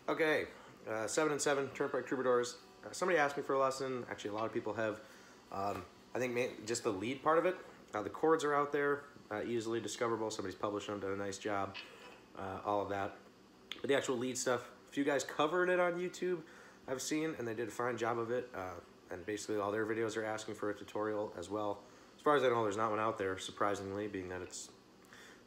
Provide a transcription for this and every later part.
Okay, 7 and 7, Turnpike Troubadours. Somebody asked me for a lesson. Actually, a lot of people have. I think just the lead part of it. The chords are out there, easily discoverable. Somebody's published them, done a nice job, all of that. But the actual lead stuff, a few guys covered it on YouTube, I've seen, and they did a fine job of it. And basically all their videos are asking for a tutorial as well. As far as I know, there's not one out there, surprisingly, being that it's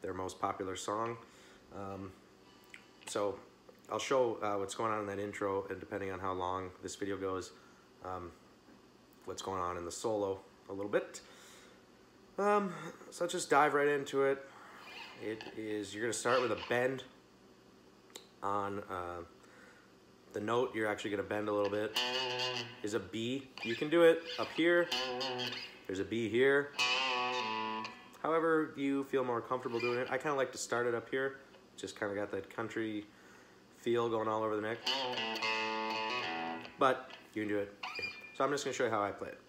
their most popular song. So I'll show what's going on in that intro, and depending on how long this video goes, what's going on in the solo a little bit. So let's just dive right into it. You're going to start with a bend on the note. You're actually going to bend a little bit. Is a B. You can do it up here. There's a B here. However you feel more comfortable doing it. I kind of like to start it up here. Just kind of got that country feel going all over the neck. But you can do it. So I'm just going to show you how I play it.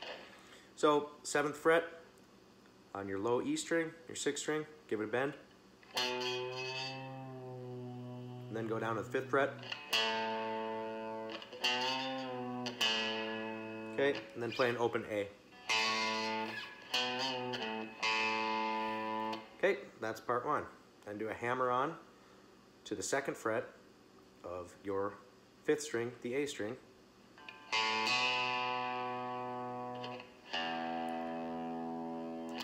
So 7th fret on your low E string, your 6th string, give it a bend. And then go down to the 5th fret. Okay, and then play an open A. Okay, that's part 1. Then do a hammer on to the 2nd fret of your 5th string, the A string.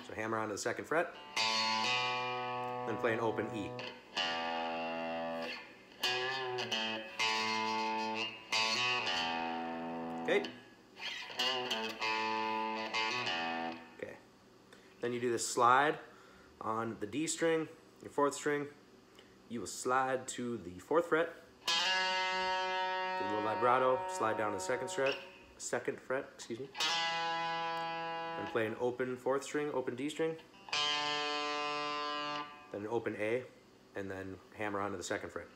So hammer on to the 2nd fret, then play an open E. Okay. Okay. Then you do the slide on the D string, your 4th string. You will slide to the 4th fret. Do a little vibrato, slide down to the 2nd fret, excuse me. And play an open 4th string, open D string. Then an open A, and then hammer onto the 2nd fret.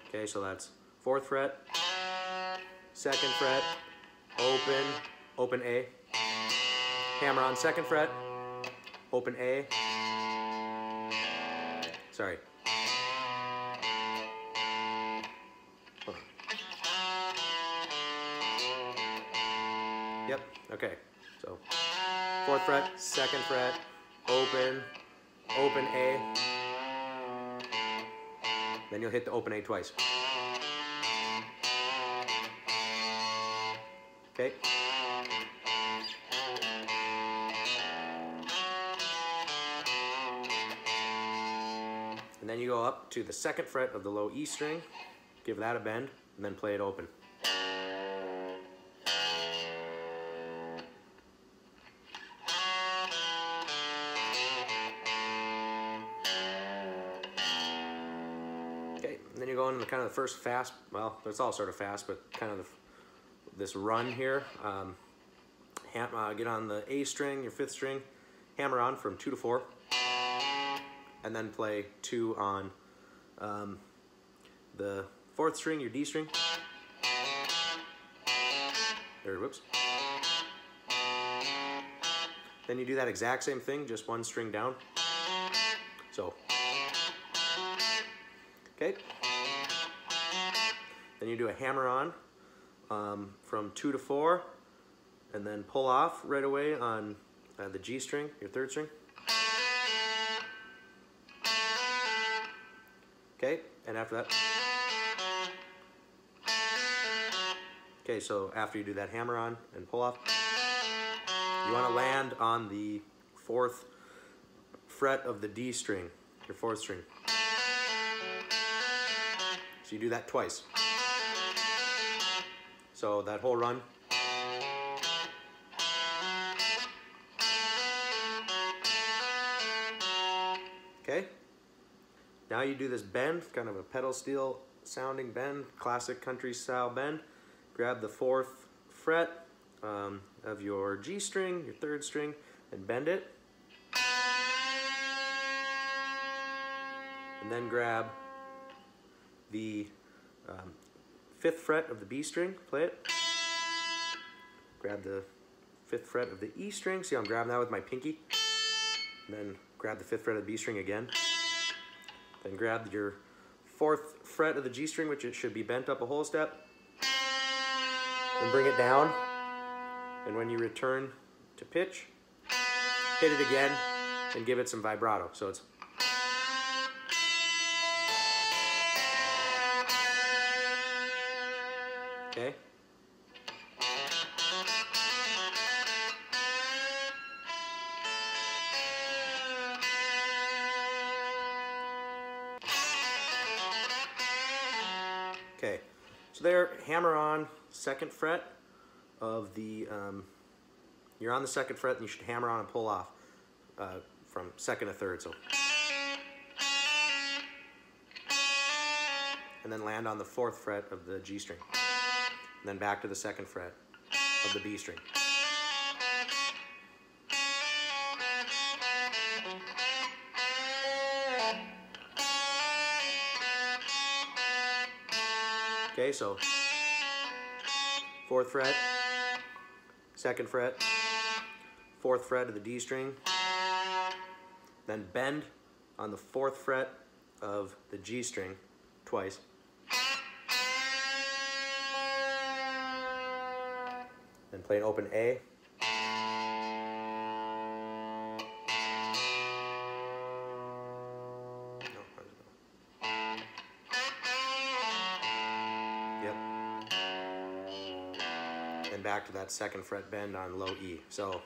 Okay, so that's 4th fret, 2nd fret, open A, hammer on 2nd fret, open A, sorry. Yep, okay, so 4th fret, 2nd fret, open A, then you'll hit the open A twice. Okay. And then you go up to the 2nd fret of the low E string, give that a bend, and then play it open. Okay, and then you go into kind of the first fast, well, it's all sort of fast, but kind of this run here. Get on the A string, your 5th string, hammer on from 2 to 4. And then play 2 on the 4th string, your D string. There, whoops. Then you do that exact same thing, just 1 string down. So, okay. Then you do a hammer on from 2 to 4, and then pull off right away on the G string, your 3rd string. Okay, and after that. Okay, so after you do that hammer on and pull off, you want to land on the 4th fret of the D string, your 4th string. So you do that twice. So that whole run. Okay. Now you do this bend, kind of a pedal steel sounding bend, classic country style bend. Grab the 4th fret, of your G string, your third string, and bend it. And then grab the 5th fret of the B string, play it. Grab the 5th fret of the E string, see how I'm grabbing that with my pinky. And then grab the 5th fret of the B string again. Then grab your 4th fret of the G string, which it should be bent up a whole step. Then bring it down. And when you return to pitch, hit it again and give it some vibrato. So it's okay. Okay, so there, hammer on 2nd fret of the, you're on the 2nd fret and you should hammer on and pull off from 2nd to 3rd, so. And then land on the 4th fret of the G string. And then back to the 2nd fret of the B string. Okay, so 4th fret, 2nd fret, 4th fret of the D string, then bend on the 4th fret of the G string twice. Then play an open A. And back to that 2nd fret bend on low E. So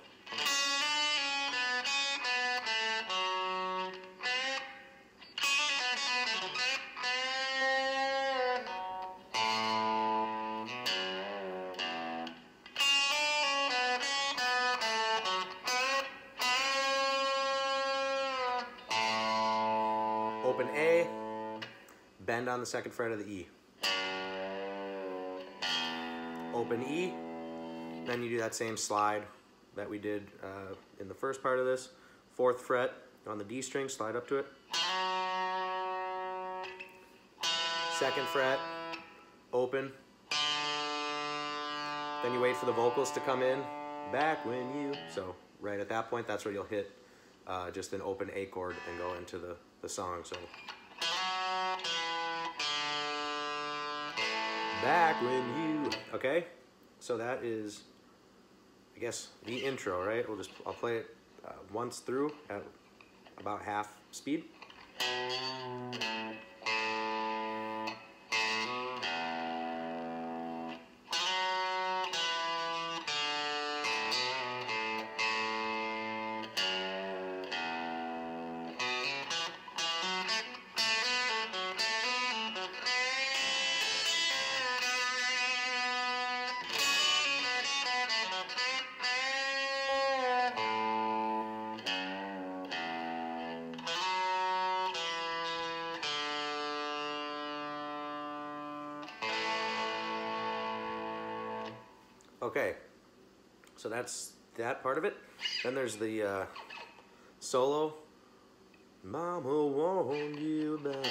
open A, bend on the 2nd fret of the E. Open E, then you do that same slide that we did in the first part of this. 4th fret on the D string, slide up to it. 2nd fret, open. Then you wait for the vocals to come in. Back when you, so right at that point, that's where you'll hit just an open A chord and go into the song. So back when you, okay? So that is, I guess, the intro, right? I'll play it once through at about half speed. Okay, so that's that part of it. Then there's the solo. Mama warned you about.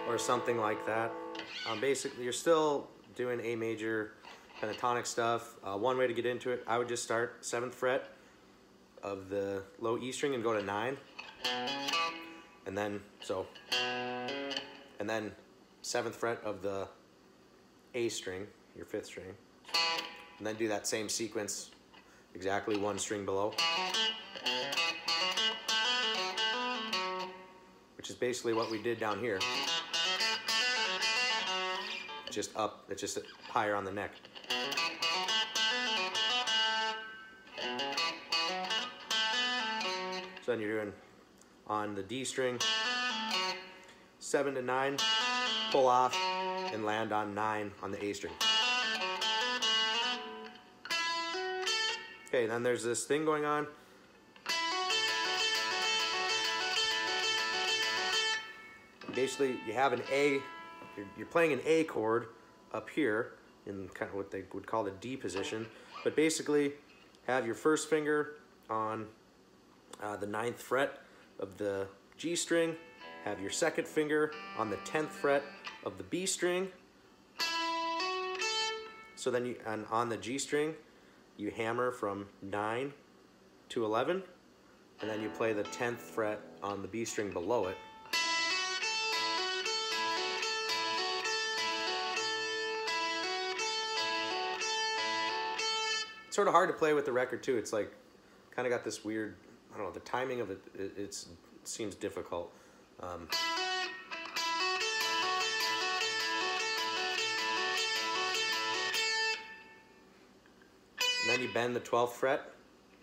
Or something like that. Basically, you're still doing A major pentatonic stuff. One way to get into it, I would just start 7th fret of the low E string and go to 9. And then, and then 7th fret of the A string, your 5th string. And then do that same sequence, exactly 1 string below. Which is basically what we did down here. Just up, it's just higher on the neck. So then you're doing on the D string, 7 to 9, pull off, and land on 9 on the A string. Okay, then there's this thing going on basically you have an A, you're playing an A chord up here in kind of what they would call the D position, but basically have your first finger on the 9th fret of the G string, have your second finger on the 10th fret of the B string. So then and on the G string, you hammer from 9 to 11, and then you play the 10th fret on the B string below it. It's sort of hard to play with the record too. It's like kind of got this weird, I don't know, the timing of it, it seems difficult. And then you bend the 12th fret,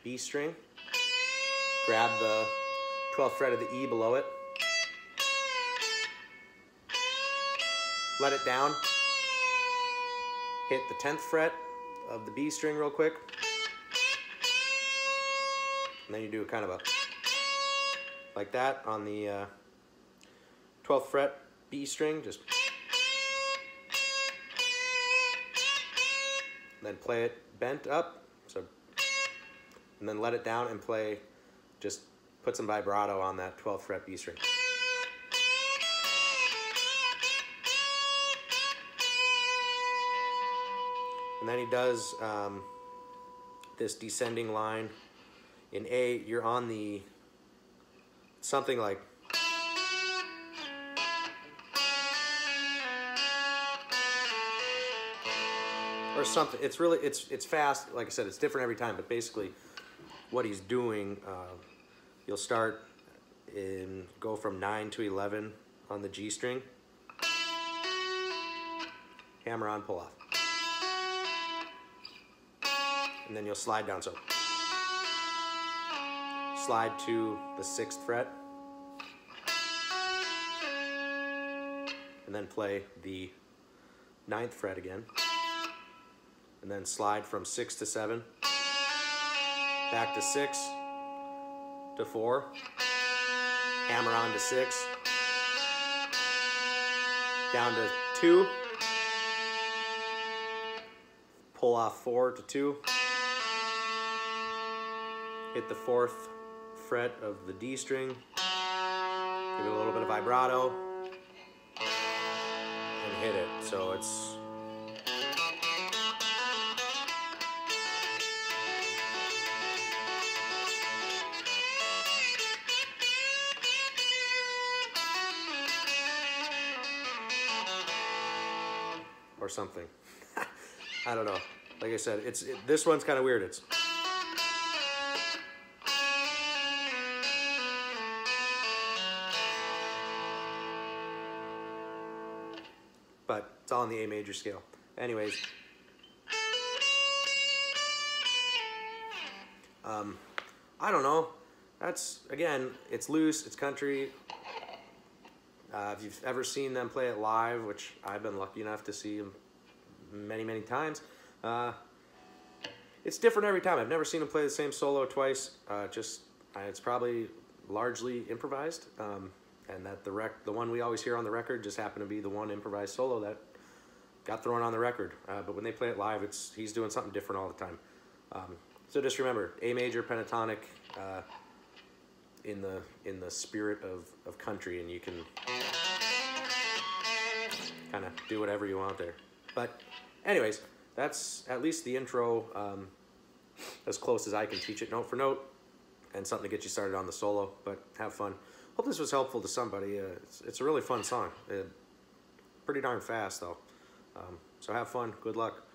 B string, grab the 12th fret of the E below it, let it down, hit the 10th fret of the B string real quick, and then you do a kind of a, like that on the 12th fret B string, just, then play it bent up, so, and then let it down and play, just put some vibrato on that 12th fret B string. And then he does this descending line. In A, you're on the, something like, or something. It's really, it's fast. Like I said, it's different every time, but basically what he's doing, you'll start in, go from 9 to 11 on the G string, hammer on, pull off. And then you'll slide down, so slide to the 6th fret, and then play the 9th fret again, and then slide from 6 to 7, back to 6 to 4, hammer on to 6, down to 2, pull off 4 to 2, hit the 4th fret of the D string, give it a little bit of vibrato, and hit it. So it's, or something. I don't know. Like I said, this one's kind of weird. It's, but it's all in the A major scale. Anyways, I don't know. That's, again, it's loose, it's country. If you've ever seen them play it live, which I've been lucky enough to see them many, many times, it's different every time. I've never seen them play the same solo twice. It's probably largely improvised. And that the one we always hear on the record just happened to be the one improvised solo that got thrown on the record. But when they play it live, he's doing something different all the time. So just remember, A major pentatonic in the spirit of country, and you can kind of do whatever you want there. But anyways, that's at least the intro, as close as I can teach it note for note, and something to get you started on the solo. But have fun. Hope this was helpful to somebody. It's a really fun song. Pretty darn fast, though. So have fun. Good luck.